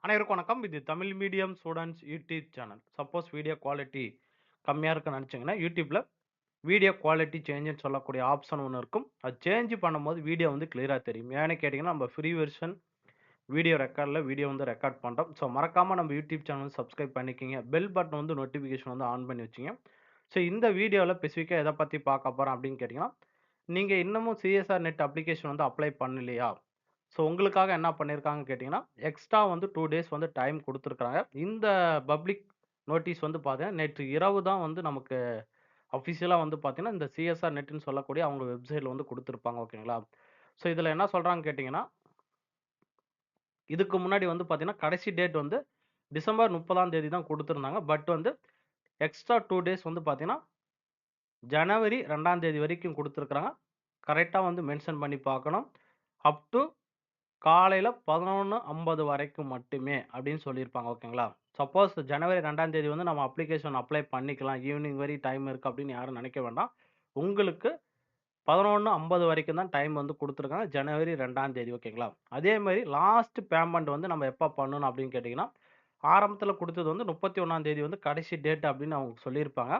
அனைவருக்கும் வணக்கம். இது Tamil medium students YouTube channel. Suppose video quality கம்மியா இருக்குன்னு நெனச்சீங்கன்னா, யூடியூப்ல வீடியோ குவாலிட்டி சேஞ்சுன்னு சொல்லக்கூடிய ஆப்ஷன் ஒண்ணு இருக்கும். அது சேஞ்ச் பண்ணும்போது வீடியோ வந்து கிளியரா தெரியும். ஏன்னு கேட்டீங்கன்னா, நம்ம ஃப்ரீ வெர்ஷன் வீடியோ ரெக்கார்ட்ல வீடியோ வந்து ரெக்கார்ட் பண்றோம். ஸோ மறக்காம நம்ம யூடியூப் சேனல் சப்ஸ்கிரைப் பண்ணிக்கங்க. பெல் பட்டன் வந்து நோட்டிஃபிகேஷன் வந்து ஆன் பண்ணி வச்சுங்க. ஸோ இந்த வீடியோல ஸ்பெசிஃபிக்கா எத பத்தி பார்க்க போறோம் அப்படின்னு கேட்டீங்கன்னா, நீங்க இன்னமும் சிஎஸ்ஆர் நெட் அப்ளிகேஷன் வந்து அப்ளை பண்ணலையா? ஸோ உங்களுக்காக என்ன பண்ணியிருக்காங்கன்னு கேட்டீங்கன்னா, எக்ஸ்ட்ரா வந்து 2 டேஸ் வந்து டைம் குடுத்துருக்காங்க. இந்த பப்ளிக் நோட்டீஸ் வந்து பார்த்தீங்கன்னா, நேற்று இரவு தான் வந்து நமக்கு அஃபிஷியலா வந்து பார்த்தீங்கன்னா, இந்த சிஎஸ்ஆர் நெட்ன்னு சொல்லக்கூடிய அவங்க வெப்சைட்ல வந்து குடுத்துருப்பாங்க. ஓகேங்களா? ஸோ இதுல என்ன சொல்றாங்கன்னு கேட்டீங்கன்னா, இதுக்கு முன்னாடி வந்து பார்த்தீங்கன்னா, கடைசி டேட் வந்து டிசம்பர் 30ஆம் தேதி தான் குடுத்திருந்தாங்க. பட் வந்து எக்ஸ்ட்ரா 2 டேஸ் வந்து பார்த்தீங்கன்னா, ஜனவரி 2ஆம் தேதி வரைக்கும் குடுத்துருக்காங்க. கரெக்ட்டா வந்து மென்ஷன் பண்ணி பார்க்கணும். அப் டூ காலையில 11:50 வரைக்கும் மட்டுமே அப்படின்னு சொல்லியிருப்பாங்க. ஓகேங்களா? சப்போஸ் ஜனவரி 2ஆம் தேதி வந்து நம்ம அப்ளிகேஷன் அப்ளை பண்ணிக்கலாம். ஈவினிங் வரை டைம் இருக்கு அப்படின்னு யாரும் நினைக்க வேண்டாம். உங்களுக்கு 11:50 வரைக்கும் தான் டைம் வந்து குடுத்துருக்காங்க. ஜனவரி 2ஆம் தேதி. ஓகேங்களா? அதே மாரி லாஸ்ட் பேமெண்ட் வந்து நம்ம எப்ப பண்ணணும் அப்படின்னு கேட்டீங்கன்னா, ஆரம்பத்தில குடுத்தது வந்து 31ஆம் தேதி வந்து கடைசி டேட் அப்படின்னு அவங்க சொல்லியிருப்பாங்க.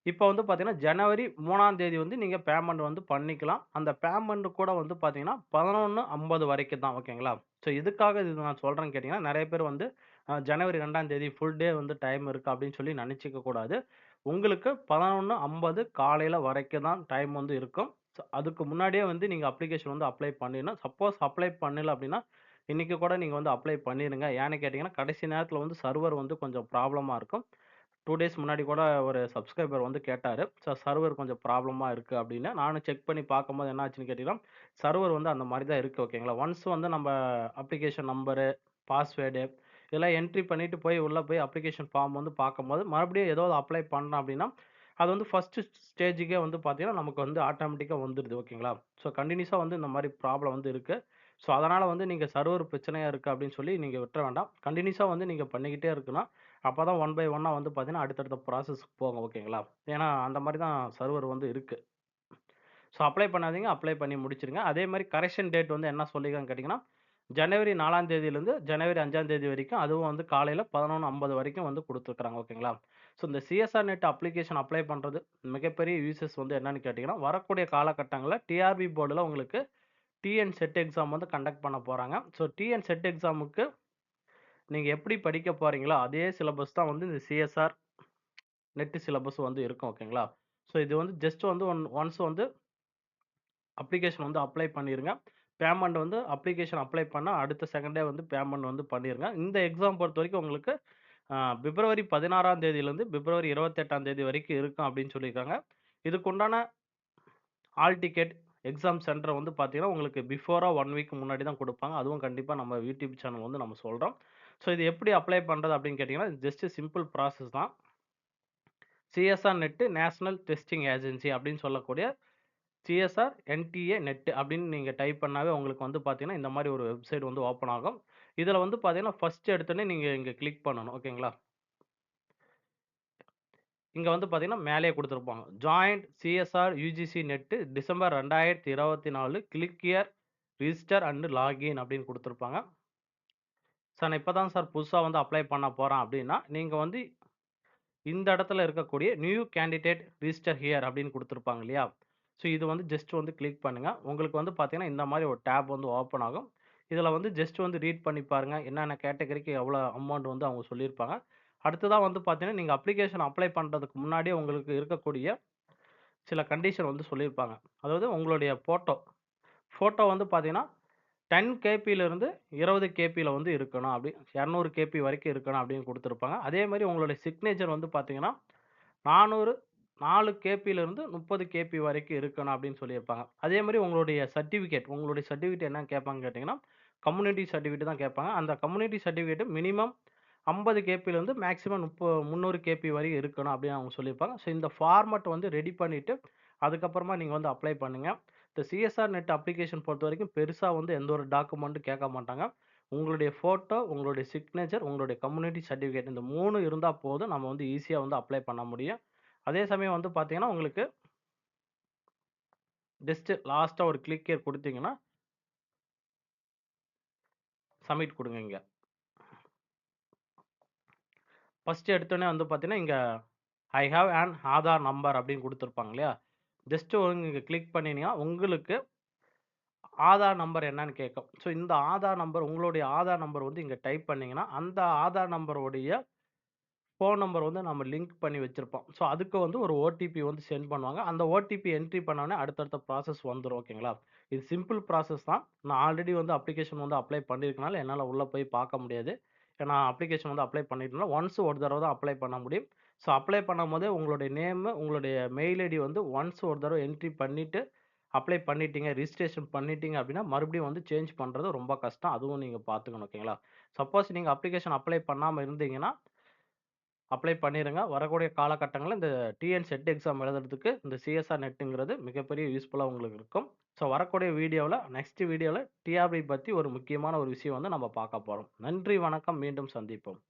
இப்ப வந்து பார்த்தீங்கன்னா, ஜனவரி 3ஆம் தேதி வந்து நீங்க பேமெண்ட் வந்து பண்ணிக்கலாம். அந்த பேமெண்ட் கூட வந்து பார்த்தீங்கன்னா, 11:50 வரைக்கும் தான். ஓகேங்களா? ஸோ எதுக்காக இது நான் சொல்றேன்னு கேட்டீங்கன்னா, நெறைய பேர் வந்து ஜனவரி 2ஆம் தேதி ஃபுல் டே வந்து டைம் இருக்கு அப்படின்னு சொல்லி நெனச்சுக்க கூடாது. உங்களுக்கு 11:50 காலையில வரைக்கும் தான் டைம் வந்து இருக்கும். அதுக்கு முன்னாடியே வந்து நீங்க அப்ளிகேஷன் வந்து அப்ளை பண்ணிடணும். சப்போஸ் அப்ளை பண்ணல அப்படின்னா, இன்னைக்கு கூட நீங்க வந்து அப்ளை பண்ணிருங்க. ஏன்னு கேட்டீங்கன்னா, கடைசி நேரத்தில வந்து சர்வர் வந்து கொஞ்சம் ப்ராப்ளமா இருக்கும். 2 டேஸ் முன்னாடி கூட ஒரு சப்ஸ்கிரைபர் வந்து கேட்டாரு. சர்வர் கொஞ்சம் ப்ராப்ளமா இருக்கு அப்படின்னு. நானும் செக் பண்ணி பார்க்கும்போது என்ன ஆச்சுன்னு கேட்டீங்கன்னா, சர்வர் வந்து அந்த மாரி தான் இருக்கு. ஓகேங்களா? ஒன்ஸ் வந்து நம்ம அப்ளிகேஷன் நம்பரு, பாஸ்வேர்டு இதெல்லாம் என்ட்ரி பண்ணிட்டு போய் உள்ள போய் அப்ளிகேஷன் ஃபார்ம் வந்து பார்க்கும்போது, மறுபடியும் ஏதாவது அப்ளை பண்ணோம் அப்படின்னா, அது வந்து ஃபர்ஸ்ட் ஸ்டேஜுக்கே வந்து பார்த்தீங்கன்னா, நமக்கு வந்து ஆட்டோமேட்டிக்கா வந்துருது. ஓகேங்களா? ஸோ கன்டினியூஸா வந்து இந்த மாரி ப்ராப்ளம் வந்து இருக்கு. ஸோ அதனால வந்து நீங்க சர்வர் பிரச்சனையா இருக்கு அப்படின்னு சொல்லி நீங்க விட்டுற வேண்டாம். கன்டினியூஸா வந்து நீங்க பண்ணிக்கிட்டே இருக்கணும். அப்பதான் ஒன் பை ஒன்னா வந்து பார்த்தீங்கன்னா, அடுத்தடுத்த ப்ராசஸ்க்கு போகும். ஓகேங்களா? ஏன்னா, அந்த மாரி தான் சர்வர் வந்து இருக்கு. ஸோ அப்ளை பண்ணாதீங்க. அப்ளை பண்ணி முடிச்சுருங்க. அதே மாரி கரெக்ஷன் டேட் வந்து என்ன சொல்லியிருக்காங்கன்னு கேட்டீங்கன்னா, ஜனவரி 4ஆம் தேதியிலிருந்து ஜனவரி 5ஆம் தேதி வரைக்கும், அதுவும் வந்து காலையில 11:50 வரைக்கும் வந்து குடுத்துருக்காங்க. ஓகேங்களா? ஸோ இந்த சிஎஸ்ஆர் நெட் அப்ளிகேஷன் அப்ளை பண்றது மிகப்பெரிய யூசஸ் வந்து என்னன்னு கேட்டீங்கன்னா, வரக்கூடிய காலகட்டங்கள்ல டிஆர்பி போர்டுல உங்களுக்கு டிஎன் செட் எக்ஸாம் வந்து கண்டக்ட் பண்ண போறாங்க. ஸோ டிஎன் செட் எக்ஸாமுக்கு நீங்க எப்படி படிக்க போறீங்களோ, அதே சிலபஸ் தான் வந்து இந்த சிஎஸ்ஆர் நெட் சிலபஸ் வந்து இருக்கும். ஓகேங்களா? ஸோ இது வந்து ஜஸ்ட் வந்து ஒன்ஸ் வந்து அப்ளிகேஷன் வந்து அப்ளை பண்ணிருங்க. பேமெண்ட் வந்து அப்ளிகேஷன் அப்ளை பண்ணா அடுத்த செகண்டே வந்து பேமெண்ட் வந்து பண்ணிருங்க. இந்த எக்ஸாம் பொறுத்தவரைக்கும் உங்களுக்கு பிப்ரவரி 16ஆம் தேதியிலிருந்து பிப்ரவரி 28ஆம் தேதி வரைக்கும் இருக்கும் அப்படின்னு சொல்லியிருக்காங்க. இதுக்குண்டான ஹால் டிக்கெட், எக்ஸாம் சென்டர் வந்து பார்த்தீங்கன்னா, உங்களுக்கு பிஃபோரா 1 வீக் முன்னாடி தான் குடுப்பாங்க. அதுவும் கண்டிப்பா நம்ம யூடியூப் சேனல் வந்து நம்ம சொல்றோம். ஸோ இது எப்படி அப்ளை பண்றது அப்படின்னு கேட்டீங்கன்னா, ஜஸ்ட் சிம்பிள் ப்ராசஸ் தான். CSR net national testing agency அப்படின்னு சொல்லக்கூடிய சிஎஸ்ஆர் என்டிஏ நெட் அப்படின்னு நீங்க டைப் பண்ணாவே உங்களுக்கு வந்து பார்த்தீங்கன்னா, இந்த மாரி ஒரு வெப்சைட் வந்து ஓப்பன் ஆகும். இதுல வந்து பார்த்தீங்கன்னா, ஃபர்ஸ்ட் எடுத்தோனே நீங்க இங்க கிளிக் பண்ணணும். ஓகேங்களா? இங்க வந்து பார்த்தீங்கன்னா, மேலேயே குடுத்திருப்பாங்க. Joint CSR UGC NET December 2024 click here register and login அப்படின்னு குடுத்திருப்பாங்க. சார் நான் இப்ப தான் சார் புதுசா வந்து அப்ளை பண்ண போறேன் அப்படின்னா, நீங்க வந்து இந்த இடத்துல இருக்கக்கூடிய நியூ கேண்டிடேட் ரிஜிஸ்டர் ஹியர் அப்படின்னு குடுத்திருப்பாங்க இல்லையா? ஸோ இது வந்து ஜஸ்ட் வந்து கிளிக் பண்ணுங்க. உங்களுக்கு வந்து பார்த்தீங்கன்னா, இந்த மாரி ஒரு டேப் வந்து ஓப்பன் ஆகும். இதுல வந்து ஜஸ்ட் வந்து ரீட் பண்ணி பாருங்க. என்னென்ன கேட்டகரிக்கு எவ்வளோ அமௌண்ட் வந்து அவங்க சொல்லியிருப்பாங்க. அடுத்ததா வந்து பார்த்தீங்கன்னா, நீங்க அப்ளிகேஷன் அப்ளை பண்றதுக்கு முன்னாடியே உங்களுக்கு இருக்கக்கூடிய சில கண்டிஷன் வந்து சொல்லியிருப்பாங்க. அதாவது உங்களுடைய ஃபோட்டோ வந்து பார்த்தீங்கன்னா, 10 கேபில இருந்து 20 கேபில வந்து இருக்கணும் அப்படி 200 கேபி வரைக்கும் இருக்கணும் அப்படின்னு குடுத்திருப்பாங்க. அதே மாரி உங்களுடைய சிக்னேச்சர் வந்து பார்த்தீங்கன்னா 400 4 கேபில இருந்து 30 கேபி வரைக்கும் இருக்கணும் அப்படின்னு சொல்லியிருப்பாங்க. அதே மாரி உங்களுடைய சர்டிஃபிகேட் என்னன்னு கேட்பாங்கன்னு கேட்டீங்கன்னா, கம்யூனிட்டி சர்டிஃபிகேட் தான் கேட்பாங்க. அந்த கம்யூனிட்டி சர்டிஃபிகேட் மினிமம் 50 கேபில இருந்து மேக்ஸிமம் 300 கேபி வரை இருக்கணும் அப்படின்னு அவங்க சொல்லியிருப்பாங்க. ஸோ இந்த ஃபார்மட் வந்து ரெடி பண்ணிட்டு, அதுக்கப்புறமா நீங்க வந்து அப்ளை பண்ணுங்க. இந்த சிஎஸ்ஆர் நெட் அப்ளிகேஷன் பொறுத்தவரைக்கும் பெருசா வந்து எந்த ஒரு டாக்குமெண்ட்டும் கேட்க மாட்டாங்க. உங்களுடைய ஃபோட்டோ, உங்களுடைய சிக்னேச்சர், உங்களுடைய கம்யூனிட்டி சர்டிஃபிகேட் இந்த 3 இருந்தா போதும். நம்ம வந்து ஈஸியா வந்து அப்ளை பண்ண முடியும். அதே சமயம் வந்து பார்த்தீங்கன்னா, உங்களுக்கு ஜஸ்ட் லாஸ்ட்டா ஒரு கிளிக் ஹியர் குடுத்தீங்கன்னா, சப்மிட் குடுங்க இங்க. ஃபர்ஸ்ட் எடுத்தோனே வந்து பார்த்தீங்கன்னா, இங்க I have on Aadhaar number அப்படின்னு குடுத்துருப்பாங்க இல்லையா? ஜஸ்ட் இங்க கிளிக் பண்ணினீங்கன்னா, உங்களுக்கு ஆதார் நம்பர் என்னன்னு கேட்கும். ஸோ இந்த ஆதார் நம்பர் உங்களுடைய ஆதார் நம்பர் வந்து இங்க டைப் பண்ணீங்கன்னா, அந்த ஆதார் நம்பருடைய ஃபோன் நம்பர் வந்து நம்ம லிங்க் பண்ணி வச்சிருப்போம். ஸோ அதுக்கு வந்து ஒரு ஓடிபி வந்து சென்ட் பண்ணுவாங்க. அந்த ஓடிபி என்ட்ரி பண்ணோனே அடுத்தடுத்த ப்ராசஸ் வந்துரும். ஓகேங்களா? இது சிம்பிள் ப்ராசஸ் தான். நான் ஆல்ரெடி வந்து அப்ளிகேஷன் வந்து அப்ளை பண்ணியிருக்கனால, என்னால உள்ள போய் பார்க்க முடியாது. ஏன்னா அப்ளிகேஷன் வந்து அப்ளை பண்ணிட்டனால, ஒன்ஸ் ஒரு தடவ தான் அப்ளை பண்ண முடியும். ஸோ அப்ளை பண்ணும்போதே உங்களுடைய நேமு, உங்களுடைய மெயில் ஐடி வந்து ஒன்ஸ் ஒரு தடவ என்ட்ரி பண்ணிட்டு, அப்ளை பண்ணிட்டீங்க, ரிஜிஸ்ட்ரேஷன் பண்ணிட்டீங்க அப்டின்னா, மறுபடியும் வந்து சேஞ்ச் பண்றது ரொம்ப கஷ்டம். அதுவும் நீங்க பார்த்துக்கணும். ஓகேங்களா? சப்போஸ் நீங்க அப்ளிகேஷன் அப்ளை பண்ணாம இருந்தீங்கன்னா, அப்ளை பண்ணிருங்க. வரக்கூடிய காலகட்டங்கள்ல இந்த டிஎன் செட் எக்ஸாம் எழுதுறதுக்கு இந்த சிஎஸ்ஆர் நெட்டுங்கிறது மிகப்பெரிய யூஸ்ஃபுல்லா உங்களுக்கு இருக்கும். ஸோ வரக்கூடிய வீடியோல நெக்ஸ்ட் வீடியோல டிஆர்பி பத்தி ஒரு முக்கியமான ஒரு விஷயம் வந்து நம்ம பார்க்க போறோம். நன்றி, வணக்கம். மீண்டும் சந்திப்போம்.